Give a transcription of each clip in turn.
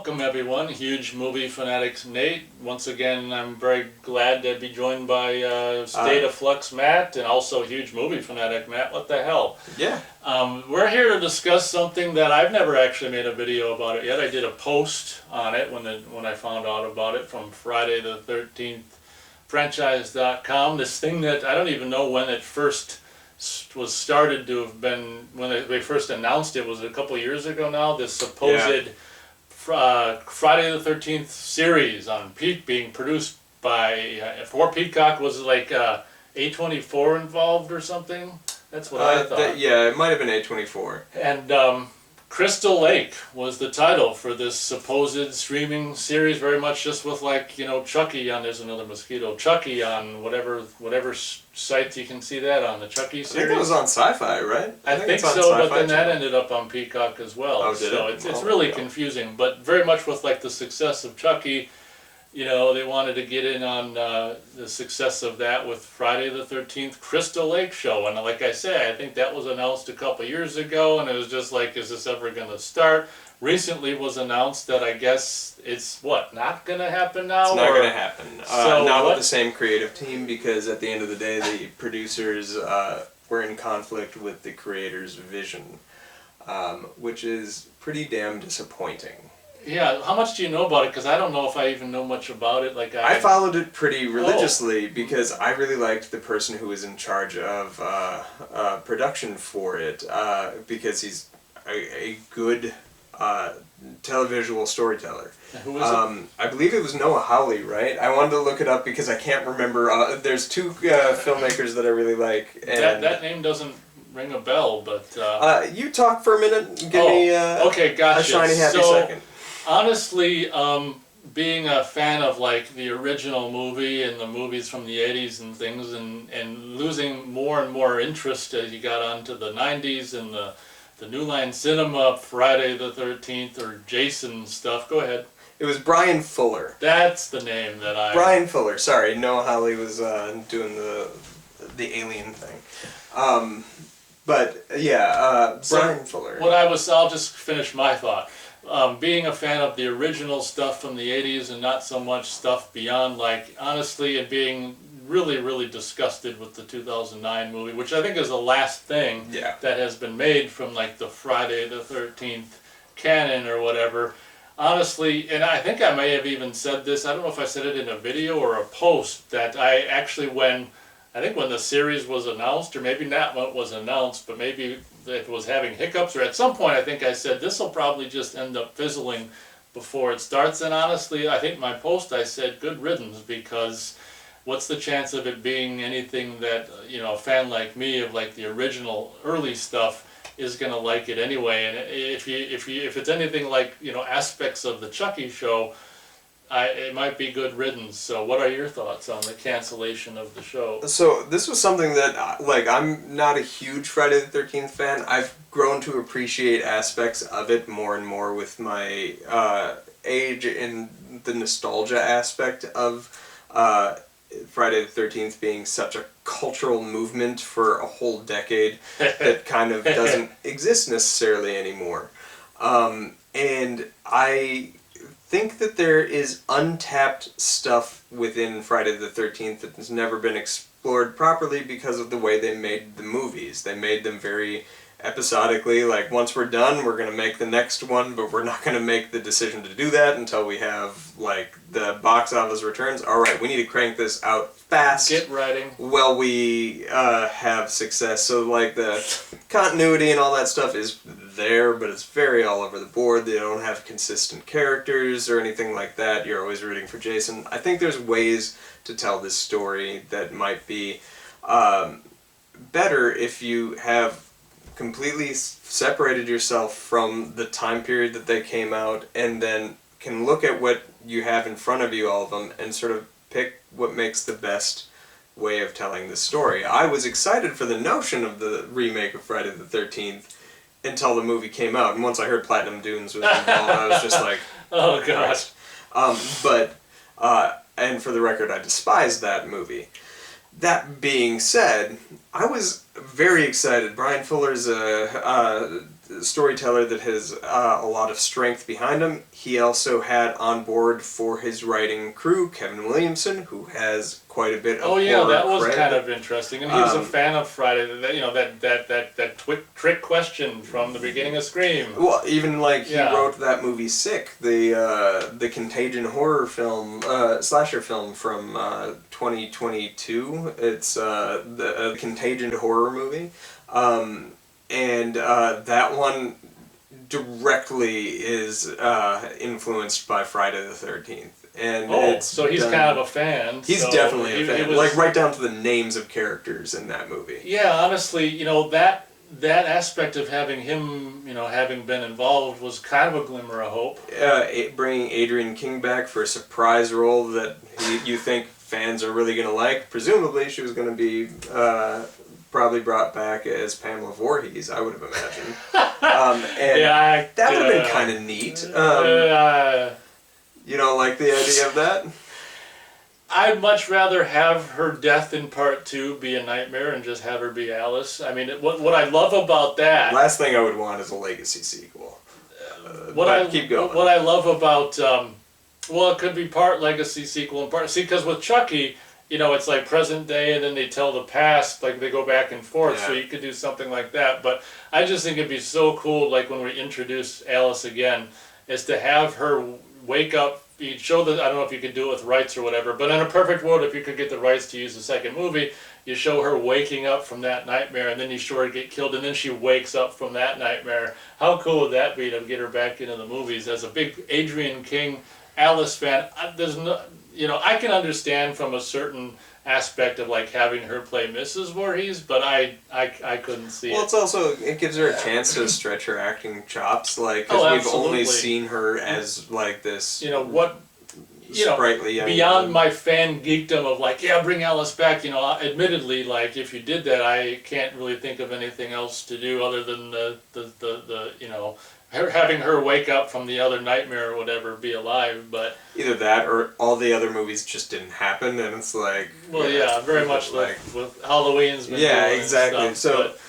welcome everyone. Huge Movie Fanatics Nate. Once again, I'm very glad to be joined by State of Flux Matt and also Huge Movie Fanatic Matt. What the hell? Yeah. We're here to discuss something that I've never actually made a video about it yet. I did a post on it when I found out about it from Friday the 13th franchise.com. This thing that I don't even know when it first was started to have been, when they first announced it, was a couple of years ago now, this supposed Friday the 13th series on Peak being produced by, for Peacock, was it like A24 involved or something? That's what I thought. It might have been A24. And Crystal Lake was the title for this supposed streaming series, very much just with, like, you know, Chucky on, there's another mosquito, Chucky on whatever sites you can see that on, the Chucky series. I think that was on Sci-Fi, right? I think so, but then that ended up on Peacock as well. Oh, did so it? It's really confusing, but very much with, like, the success of Chucky, you know, they wanted to get in on the success of that with Friday the 13th Crystal Lake show. And like I say, I think that was announced a couple years ago, and it was just like, is this ever going to start? Recently was announced that I guess it's, not going to happen now? It's not going to happen. So not with the same creative team, because at the end of the day, the producers were in conflict with the creator's vision, which is pretty damn disappointing. Yeah, how much do you know about it? Because I don't know if I even know much about it. Like I followed it pretty religiously because I really liked the person who was in charge of production for it, because he's a good televisual storyteller. Who is it? I believe it was Noah Hawley, right? I wanted to look it up because I can't remember. There's two filmmakers that I really like. And that name doesn't ring a bell, but... you talk for a minute. Give me okay, gotcha. a shiny, happy second. Honestly, being a fan of, like, the original movie and the movies from the 80s and things, and losing more and more interest as you got onto the 90s and the New Line Cinema, Friday the 13th, or Jason stuff. Go ahead. It was Brian Fuller. That's the name that I... Brian Fuller. Sorry, Noah Hawley was doing the alien thing. But yeah, Brian Fuller. I'll just finish my thought. Being a fan of the original stuff from the 80s and not so much stuff beyond, like, honestly, and being really, really disgusted with the 2009 movie, which I think is the last thing that has been made from, like, the Friday the 13th canon or whatever. Honestly, and I think I may have even said this, I don't know if I said it in a video or a post, that I actually, when the series was announced, or maybe not when it was announced, but maybe if it was having hiccups, or at some point I think I said, this will probably just end up fizzling before it starts. And honestly, I think my post, I said, good riddance, because what's the chance of it being anything that, you know, a fan like me of, like, the original early stuff is going to like it anyway. And if it's anything like, you know, aspects of the Chucky show, it might be good riddance. So what are your thoughts on the cancellation of the show? So this was something that, like, I'm not a huge Friday the 13th fan. I've grown to appreciate aspects of it more and more with my age and the nostalgia aspect of Friday the 13th being such a cultural movement for a whole decade that kind of doesn't exist necessarily anymore. And I think that there is untapped stuff within Friday the 13th that has never been explored properly because of the way they made the movies. They made them very episodically, like, once we're done, we're going to make the next one, but we're not going to make the decision to do that until we have, like, the box office returns. Alright, we need to crank this out fast. Get writing. Well, we have success. So, like, the continuity and all that stuff is there, but it's very all over the board. They don't have consistent characters or anything like that. You're always rooting for Jason. I think there's ways to tell this story that might be better if you have completely separated yourself from the time period that they came out, and then can look at what you have in front of you, all of them, and sort of pick what makes the best way of telling the story. I was excited for the notion of the remake of Friday the 13th until the movie came out, and once I heard Platinum Dunes was involved, I was just like, oh gosh. And for the record, I despise that movie. That being said, I was very excited. Brian Fuller's storyteller that has a lot of strength behind him. He also had on board for his writing crew Kevin Williamson, who has quite a bit of Oh yeah, horror that was cred. kind of interesting, and he was a fan of Friday. That trick question from the beginning of Scream. Well, even like he Yeah. wrote that movie Sick, the Contagion horror film, slasher film from 2022. It's the Contagion horror movie. And that one directly is influenced by Friday the 13th. And Oh, it's so he's done- kind of a fan. He's so definitely a it fan. was- Like, right down to the names of characters in that movie. Yeah, honestly, that aspect of having him, having been involved was kind of a glimmer of hope. Bringing Adrienne King back for a surprise role that you think fans are really going to like. Presumably, she was going to be probably brought back as Pamela Voorhees, I would have imagined. And Yeah, that would have been kind of neat. You don't like the idea of that? I'd much rather have her death in part 2 be a nightmare and just have her be Alice. I mean, what I love about that... Last thing I would want is a Legacy sequel. Keep going. What I love about... it could be part Legacy sequel and part... See, because with Chucky, it's like present day and then they tell the past, like they go back and forth, so Yeah. you could do something like that. But I just think it'd be so cool, like when we introduce Alice again, is to have her wake up. You'd show I don't know if you could do it with rights or whatever, but in a perfect world, if you could get the rights to use the second movie, you show her waking up from that nightmare, and then you show her get killed, and then she wakes up from that nightmare. How cool would that be to get her back into the movies? As a big Adrienne King Alice fan, there's no, I can understand from a certain aspect of like having her play Mrs. Voorhees, but I couldn't see Well, it. it's also, it gives her a chance to stretch her acting chops, like, because Oh, we've only absolutely. seen her as, like, this sprightly young beyond woman. my fan geekdom of like, yeah, bring Alice back, admittedly, like, if you did that, I can't really think of anything else to do other than having her wake up from the other nightmare or whatever, be alive, but... Either that, or all the other movies just didn't happen, and it's like... Well, yeah, very much like with Halloween's been Yeah, doing and exactly. stuff, So, but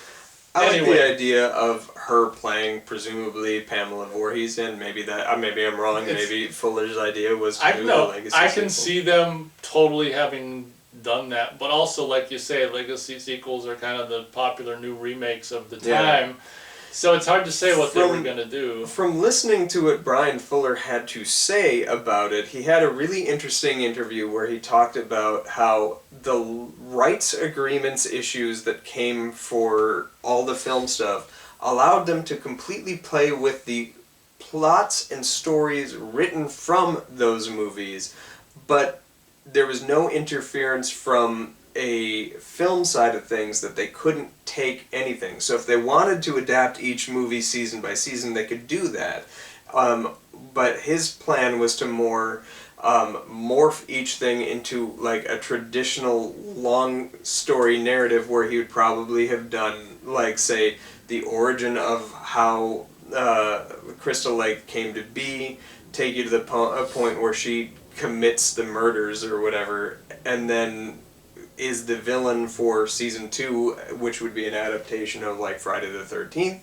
I like anyway. the idea of her playing, presumably, Pamela Voorhees, and maybe I'm wrong, It's- maybe Fuller's idea was to do a Legacy I can sequel. see them totally having done that, but also, like you say, Legacy sequels are kind of the popular new remakes of the Yeah. time, so it's hard to say what they were From- going to do. From listening to what Brian Fuller had to say about it, he had a really interesting interview where he talked about how the rights agreements issues that came for all the film stuff allowed them to completely play with the plots and stories written from those movies, but there was no interference from a film side of things that they couldn't take anything. So if they wanted to adapt each movie season by season, they could do that. But his plan was to more morph each thing into like a traditional long story narrative where he would probably have done, like, say, the origin of how Crystal Lake came to be, take you to the point where she commits the murders or whatever, and then is the villain for season 2, which would be an adaptation of like Friday the 13th,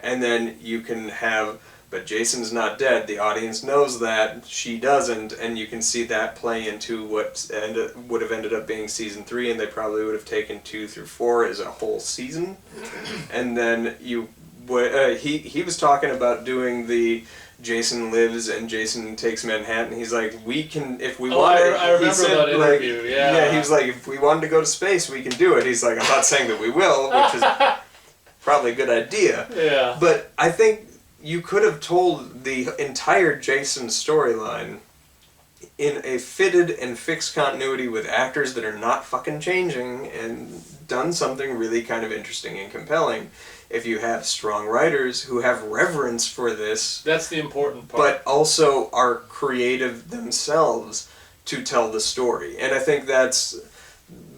and then you can have, but Jason's not dead, the audience knows that, she doesn't, and you can see that play into what would have ended up being season 3, and they probably would have taken 2 through 4 as a whole season, and then he was talking about doing the Jason Lives and Jason Takes Manhattan. He's like, we can, if we want to. I remember that interview, yeah. Yeah, he was like, if we wanted to go to space, we can do it. He's like, I'm not saying that we will, which is probably a good idea. Yeah. But I think you could have told the entire Jason storyline in a fitted and fixed continuity with actors that are not fucking changing and done something really kind of interesting and compelling. If you have strong writers who have reverence for this, That's the important part. but also are creative themselves to tell the story. And I think that's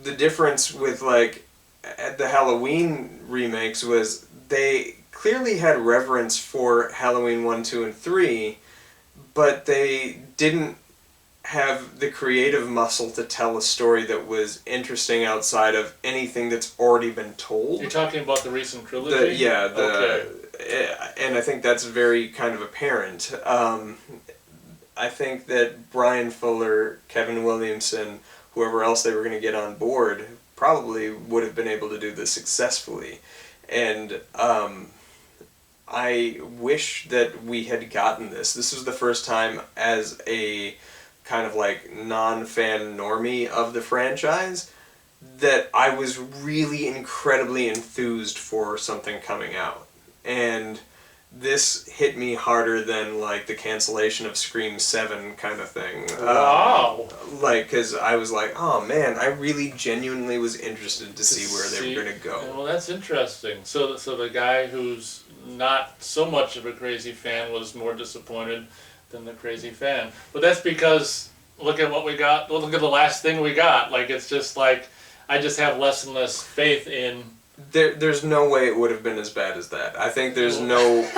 the difference with, like, the Halloween remakes was they clearly had reverence for Halloween 1, 2, and 3, but they didn't have the creative muscle to tell a story that was interesting outside of anything that's already been told. You're talking about the recent trilogy? Okay. and I think that's very kind of apparent. I think that Brian Fuller, Kevin Williamson, whoever else they were going to get on board, probably would have been able to do this successfully. And I wish that we had gotten this. This was the first time as a kind of like non-fan normie of the franchise that I was really incredibly enthused for something coming out. And this hit me harder than like the cancellation of Scream 7 kind of thing. Wow. Like, because I was like, oh man, I really genuinely was interested to see where they were going to go. Well, that's interesting. So the guy who's not so much of a crazy fan was more disappointed than the crazy fan. But that's because, look at what we got, look at the last thing we got. Like, it's just like, I just have less and less faith in... There's no way it would have been as bad as that. I think there's no...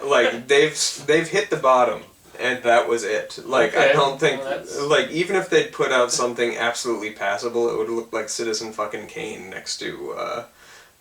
like, they've hit the bottom, and that was it. Like, Okay. I don't think... Well, like, even if they'd put out something absolutely passable, it would look like Citizen fucking Kane next to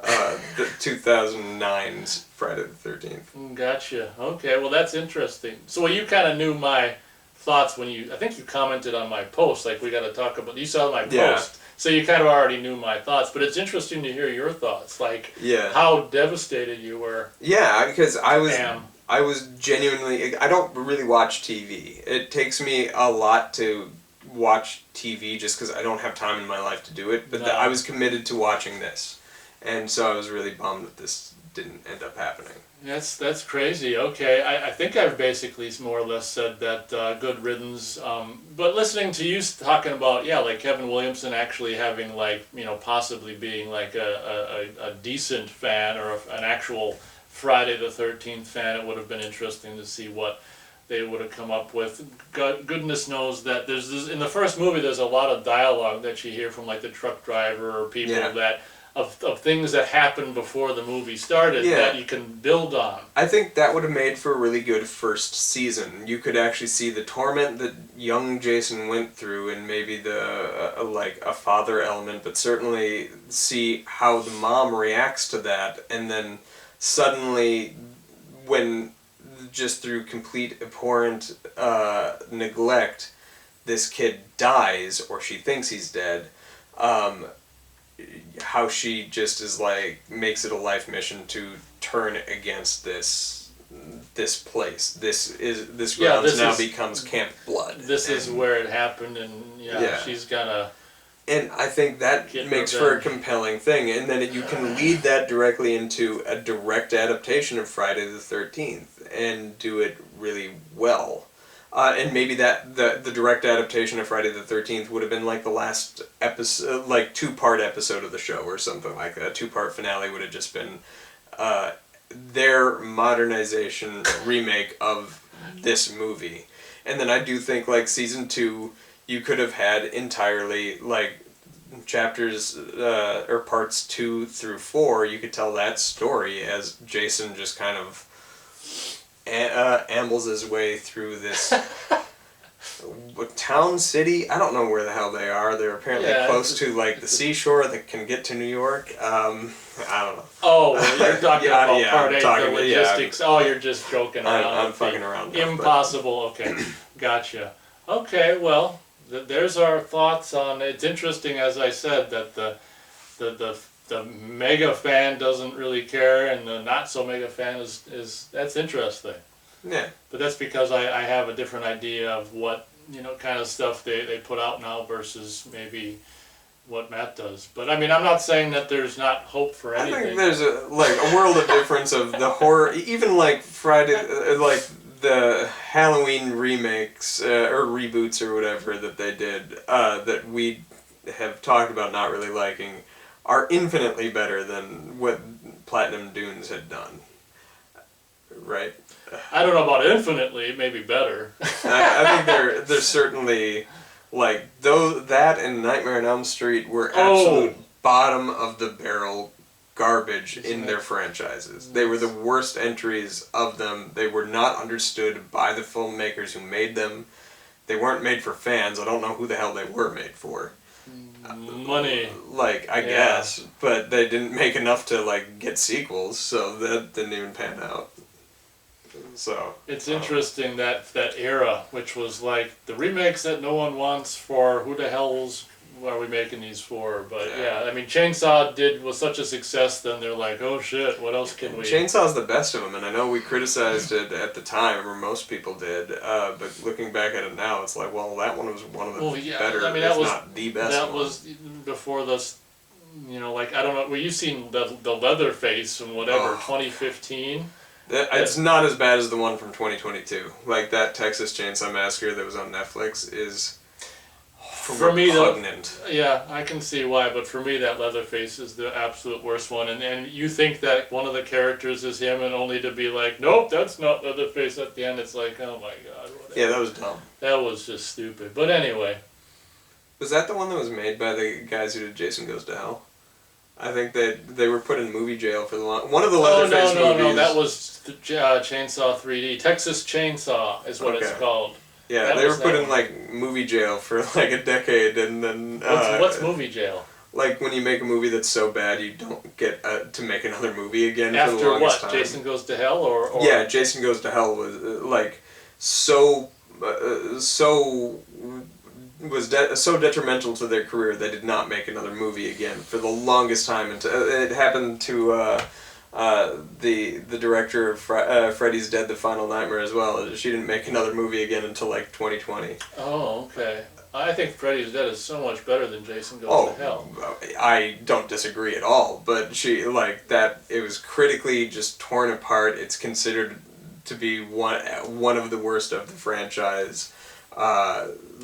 the 2009's Friday the 13th. Gotcha. Okay, well that's interesting. So you kind of knew my thoughts when I think you commented on my post, like we got to talk about, you saw my post. Yeah. So you kind of already knew my thoughts, but it's interesting to hear your thoughts, like Yeah. how devastated you were. Yeah, because I Damn. was genuinely... I don't really watch TV. It takes me a lot to watch TV just because I don't have time in my life to do it, but No. I was committed to watching this. And so I was really bummed that this didn't end up happening. That's crazy. Okay, I think I've basically more or less said that good riddance. But listening to you talking about, yeah, like Kevin Williamson actually having like, you know, possibly being like a decent fan or an actual Friday the 13th fan, it would have been interesting to see what they would have come up with. Goodness knows that there's this, in the first movie there's a lot of dialogue that you hear from like the truck driver or people Yeah. that of things that happened before the movie started Yeah. that you can build on. I think that would have made for a really good first season. You could actually see the torment that young Jason went through, and maybe the like a father element, but certainly see how the mom reacts to that, and then suddenly, when just through complete abhorrent neglect, this kid dies, or she thinks he's dead. How she just is like makes it a life mission to turn against this place. This grounds now becomes Camp Blood. This is where it happened, and Yeah. she's gonna. And I think that Get makes for a revenge. compelling thing, and then you can lead that directly into a direct adaptation of Friday the 13th and do it really well. And maybe that the direct adaptation of Friday the 13th would have been like the last episode, like 2-part episode of the show or something like that. A 2-part finale would have just been their modernization remake of this movie. And then I do think like season 2, you could have had entirely like chapters or parts 2 through 4. You could tell that story as Jason just kind of ambles his way through this town, city. I don't know where the hell they are. They're apparently close to like the seashore that can get to New York. I don't know. Oh, you're talking Yeah, about yeah, part I'm 8, talking- the yeah, logistics. Oh, you're just joking around. I'm with fucking the around now, but- Impossible. Okay, gotcha. Okay, well, there's our thoughts on. It's interesting, as I said, that the mega fan doesn't really care, and the not so mega fan is that's interesting. Yeah. But that's because I have a different idea of what, you know, kind of stuff they put out now versus maybe what Matt does. But I mean, I'm not saying that there's not hope for I anything. think there's a world of difference of the horror, even like Friday, like the Halloween remakes or reboots or whatever that they did that we have talked about not really liking, are infinitely better than what Platinum Dunes had done. Right? I don't know about infinitely, maybe better. I think they're certainly like though that and Nightmare on Elm Street were absolute bottom of the barrel garbage in their franchises. They were the worst entries of them. They were not understood by the filmmakers who made them. They weren't made for fans. I don't know who the hell they were made for. Money. Like, I Yeah. guess, but they didn't make enough to like get sequels, so that didn't even pan out. So It's interesting that era, which was like the remakes that no one wants for who the hell's are we making these for? But Yeah. yeah, I mean Chainsaw was such a success. Then they're like, oh shit, what else can we? Chainsaw's the best of them, and I know we criticized it at the time, or most people did. But looking back at it now, it's like, well, that one was one of the Well, yeah, better, I mean, if that was- not the best. That one. was before this. Like I don't know. Well, you've seen the Leatherface and whatever, Oh. 2015. It's not as bad as the one from 2022. Like that Texas Chainsaw Massacre that was on Netflix is For me, though, repugnant. yeah, I can see why, but for me, that Leatherface is the absolute worst one. And you think that one of the characters is him, and only to be like, nope, that's not Leatherface at the end. It's like, oh my god, whatever. Yeah, that was dumb. That was just stupid. But anyway, Was that the one that was made by the guys who did Jason Goes to Hell? I think they were put in movie jail for one of the oh Leatherface no, movies. that was Chainsaw 3D. Texas Chainsaw is what it's Okay. called. Yeah, that they were was put that in one. like movie jail for like a decade, and then What's movie jail? like when you make a movie that's so bad you don't get to make another movie again for the After longest what? time. Jason Goes to Hell or Yeah, Jason Goes to Hell was like so so detrimental to their career they did not make another movie again for the longest time. And it happened to the director of Freddy's Dead: The Final Nightmare as well. She didn't make another movie again until like 2020. Oh, okay. I think Freddy's Dead is so much better than Jason Goes Oh, to Hell. I don't disagree at all, but she like that. It was critically just torn apart. It's considered to be one of the worst of the franchise.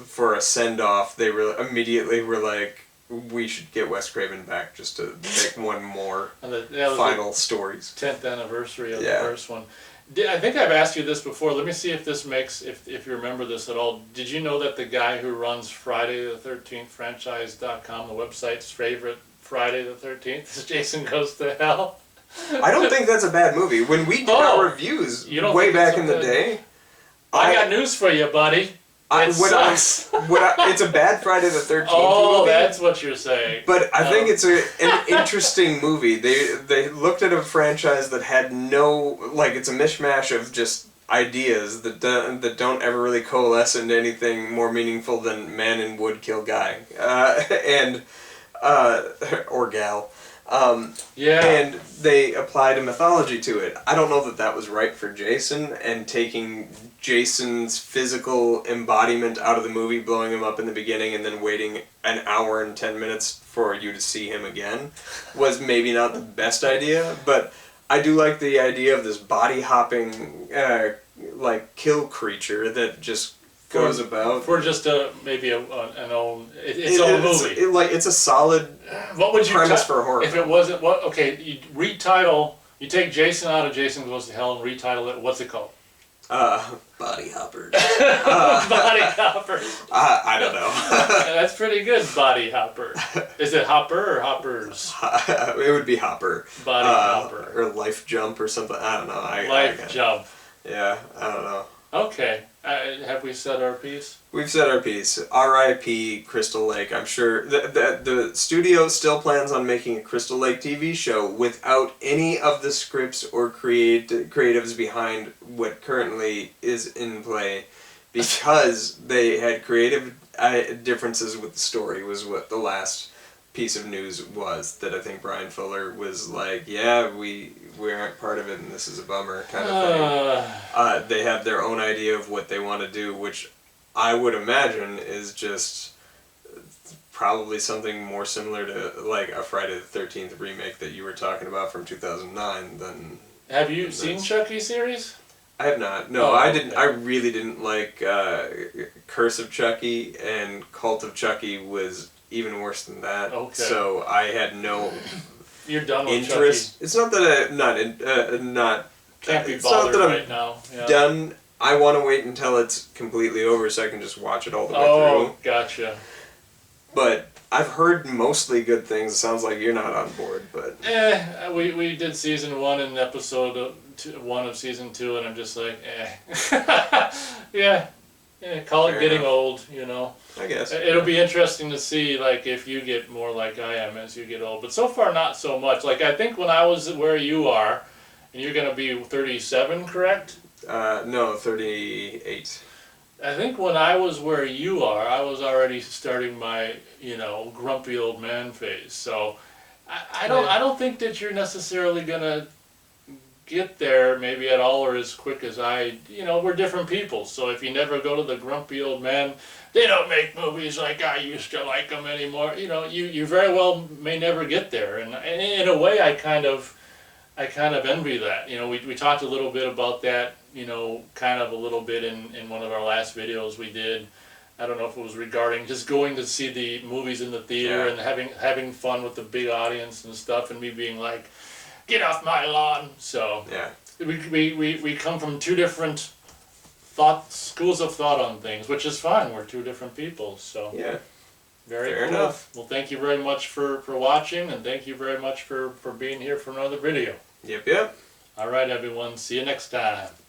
For a send off, they immediately were like, we should get Wes Craven back just to make one more And that was final stories. the 10th anniversary of Yeah. the first one. I think I've asked you this before. Let me see if this makes, if you remember this at all. Did you know that the guy who runs Friday the 13th franchise.com, the website's favorite Friday the 13th, is Jason Goes to Hell? I don't think that's a bad movie. When we did Oh, our reviews you don't way think it's back a in the bad- day, I got news for you, buddy. It sucks. it's a bad Friday the 13th Oh, movie. that's what you're saying. But I think Oh. it's an interesting movie. They looked at a franchise that had no, like, it's a mishmash of just ideas that don't ever really coalesce into anything more meaningful than man in wood kill guy or gal. Yeah. And they applied a mythology to it. I don't know that was right for Jason, and taking Jason's physical embodiment out of the movie, blowing him up in the beginning, and then waiting an hour and 10 minutes for you to see him again was maybe not the best idea, but I do like the idea of this body hopping, like, kill creature that just goes about. For just maybe an own its own movie. It's a solid What would you premise for a horror if film. it wasn't what? Okay, you retitle. You take Jason out of Jason Goes to Hell and retitle it. What's it called? Body hoppers. Body Hopper. I don't know. That's pretty good. Body Hopper. Is it Hopper or Hoppers? It would be Hopper. Body Hopper. Or Life Jump or something. I don't know. Life Jump. Yeah, I don't know. Okay. Have we said our piece? We've said our piece. R.I.P. Crystal Lake. I'm sure the studio still plans on making a Crystal Lake TV show without any of the scripts or creatives behind what currently is in play, because they had creative differences with the story, was what the last piece of news was. That I think Brian Fuller was like, yeah, we aren't part of it and this is a bummer kind of thing. They have their own idea of what they want to do, which I would imagine is just probably something more similar to like a Friday the 13th remake that you were talking about from 2009 than... Have you seen Chucky series? I have not. No, Oh, I didn't. okay. I really didn't like Curse of Chucky, and Cult of Chucky was even worse than that. Okay. So I had no You're done with interest. It's not that I'm not Chucky. Can't be it's not bothered that I'm right now. Yeah. done. I want to wait until it's completely over so I can just watch it all the way Oh, through. gotcha. But I've heard mostly good things. It sounds like you're not on board, but We did season 1 and episode 1 of season 2, and I'm just like, yeah, call it Fair getting enough. old, you know. I guess. It'll be interesting to see, like, if you get more like I am as you get old. But so far, not so much. Like, I think when I was where you are, and you're going to be 37, correct? No, 38. I think when I was where you are, I was already starting my, you know, grumpy old man phase. So I don't think that you're necessarily going to get there maybe at all or as quick as I, you know, we're different people. So if you never go to the grumpy old man, they don't make movies like I used to like them anymore. You know, you very well may never get there. And in a way, I kind of envy that. You know, we talked a little bit about that, you know, kind of a little bit in one of our last videos we did. I don't know if it was regarding just going to see the movies in the theater and having fun with the big audience and stuff, and me being like, get off my lawn. So Yeah. we come from two different schools of thought on things, which is fine. We're two different people. So Yeah. very Fair cool. enough. Well, thank you very much for watching, and thank you very much for being here for another video. Yep. All right, everyone. See you next time.